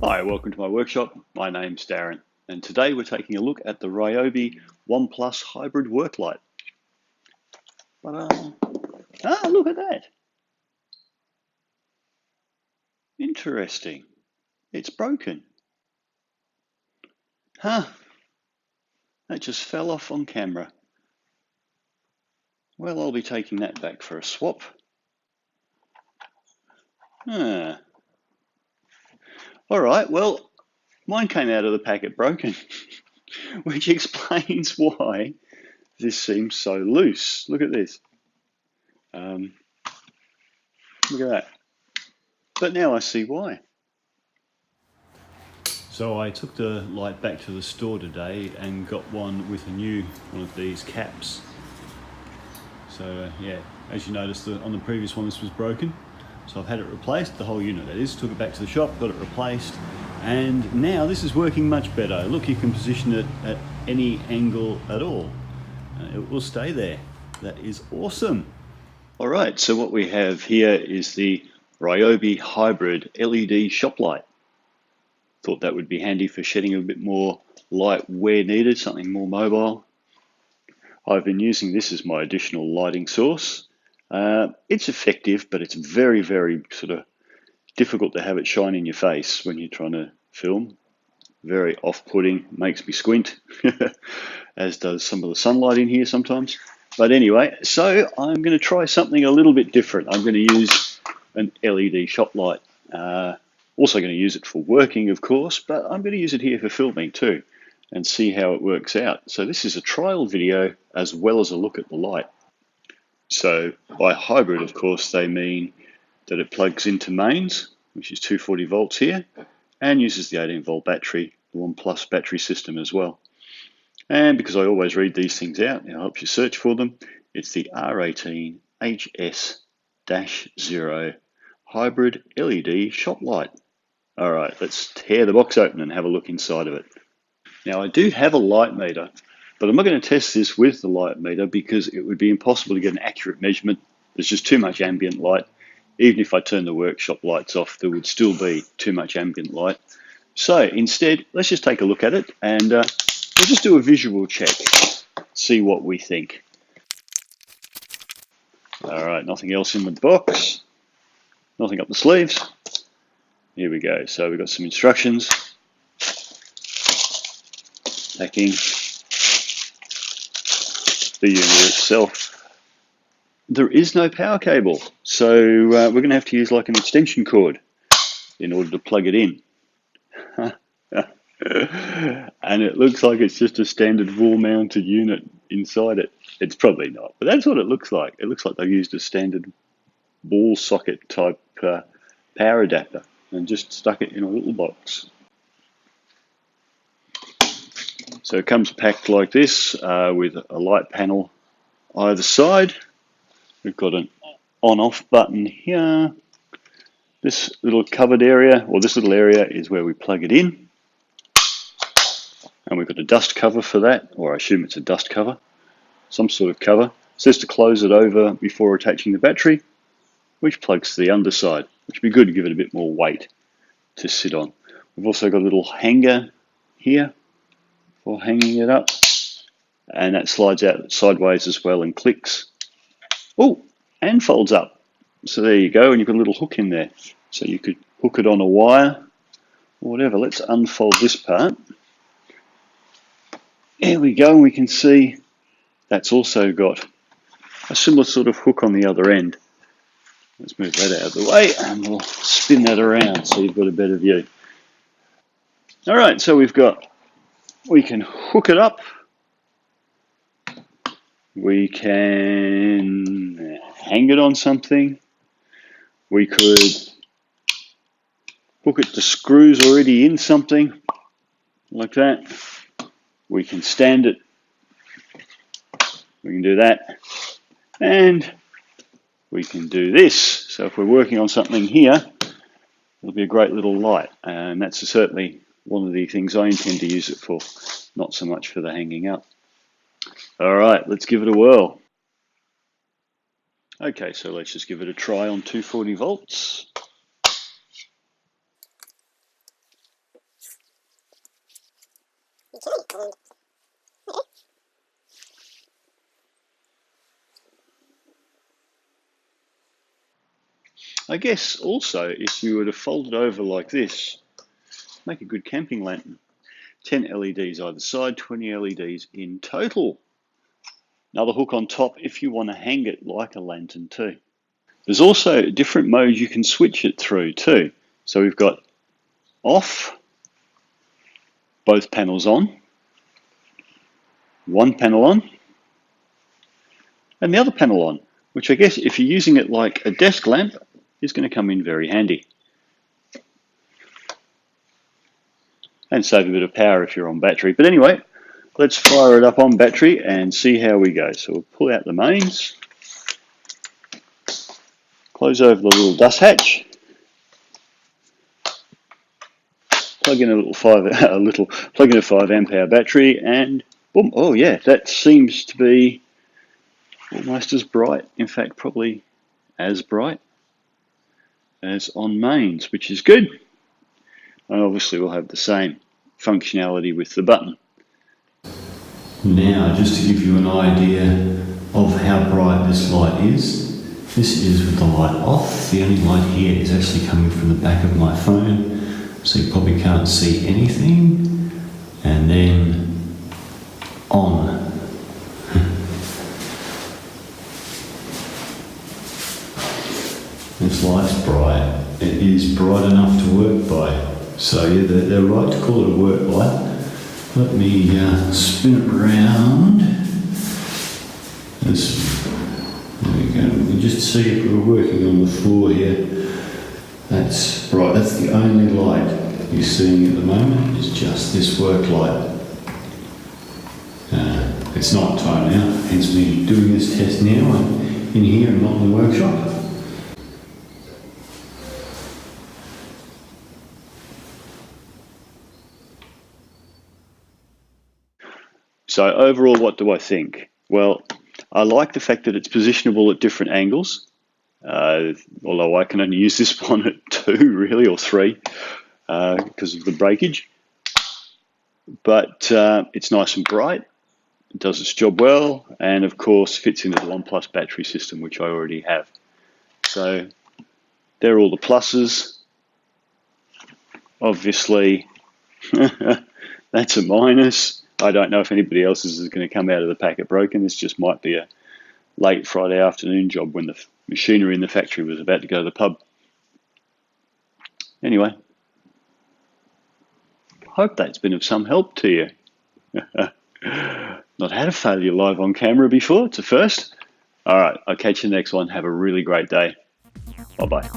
Hi, welcome to my workshop. My name's Darren, and today we're taking a look at the Ryobi One Plus Hybrid Work Light. Look at that. Interesting. It's broken. Huh, that just fell off on camera. Well, I'll be taking that back for a swap. All right, well, mine came out of the packet broken, which explains why this seems so loose. Look at this. Look at that. But now I see why. So I took the light back to the store today and got one with a new one of these caps. So yeah, as you noticed on the previous one, this was broken. So I've had it replaced, the whole unit that is, took it back to the shop, got it replaced, and now this is working much better. Look, you can position it at any angle at all. It will stay there. That is awesome. All right, so what we have here is the Ryobi Hybrid LED Shoplight. Thought that would be handy for shedding a bit more light where needed, something more mobile. I've been using this as my additional lighting source. It's effective, but it's very, very sort of difficult to have it shine in your face when you're trying to film. Very off-putting, makes me squint, as does some of the sunlight in here sometimes. But anyway, so I'm going to try something a little bit different. I'm going to use an LED shop light. Also going to use it for working, of course, but I'm going to use it here for filming too and see how it works out. So this is a trial video as well as a look at the light. So by hybrid, of course, they mean that it plugs into mains, which is 240 volts here, and uses the 18-volt battery, the One Plus battery system as well. And because I always read these things out, it helps you search for them, it's the R18HS-0 hybrid LED shop light. All right, let's tear the box open and have a look inside of it. Now I do have a light meter, but I'm not going to test this with the light meter because it would be impossible to get an accurate measurement. There's just too much ambient light. Even if I turn the workshop lights off, there would still be too much ambient light. So instead, let's just take a look at it and we'll just do a visual check, see what we think. All right, nothing else in the box, nothing up the sleeves. Here we go. So we've got some instructions, packing, the unit itself. There is no power cable, so we're going to have to use like an extension cord in order to plug it in. And it looks like it's just a standard wall-mounted unit inside it. It's probably not, but that's what it looks like. It looks like they've used a standard wall socket type power adapter and just stuck it in a little box. So it comes packed like this with a light panel either side. We've got an on-off button here. This little covered area, or this little area, is where we plug it in. And we've got a dust cover for that, or I assume it's a dust cover, some sort of cover. It says to close it over before attaching the battery, which plugs to the underside, which would be good to give it a bit more weight to sit on. We've also got a little hanger here for hanging it up, and that slides out sideways as well and clicks. Oh, and folds up. So there you go, and you've got a little hook in there. So you could hook it on a wire or whatever. Let's unfold this part. There we go, and we can see that's also got a similar sort of hook on the other end. Let's move that out of the way and we'll spin that around so you've got a better view. All right, so we can hook it up. We can hang it on something. We could hook it to screws already in something like that. We can stand it. We can do that. And we can do this. So if we're working on something here, it'll be a great little light. And that's certainly one of the things I intend to use it for, not so much for the hanging up. All right, let's give it a whirl. Okay, so let's just give it a try on 240 volts. I guess also if you were to fold it over like this, make a good camping lantern. 10 LEDs either side, 20 LEDs in total. Another hook on top if you want to hang it like a lantern too. There's also different modes you can switch it through too. So we've got off, both panels on, one panel on, and the other panel on, which I guess if you're using it like a desk lamp is going to come in very handy. And save a bit of power if you're on battery. But anyway, let's fire it up on battery and see how we go. So we'll pull out the mains, close over the little dust hatch, plug in a 5 amp hour battery, and boom! Oh yeah, that seems to be almost as bright. In fact, probably as bright as on mains, which is good. And obviously we'll have the same functionality with the button. Now, just to give you an idea of how bright this light is, this is with the light off. The only light here is actually coming from the back of my phone, so you probably can't see anything. And then on. This light's bright. It is bright enough to work by. So yeah, they're right to call it a work light. Let me spin it around. There we go. We can just see if we're working on the floor here. That's bright. That's the only light you're seeing at the moment. Is just this work light. It's night time now, hence me doing this test now. I'm in here and not in the workshop. So overall, what do I think? Well, I like the fact that it's positionable at different angles, although I can only use this one at 2 really, or 3, because of the breakage. But it's nice and bright, it does its job well, and of course fits into the OnePlus battery system, which I already have. So there are all the pluses. Obviously, that's a minus. I don't know if anybody else's is going to come out of the packet broken. This just might be a late Friday afternoon job when the machinery in the factory was about to go to the pub. Anyway, hope that's been of some help to you. Not had a failure live on camera before. It's a first. All right, I'll catch you next one. Have a really great day. Bye-bye.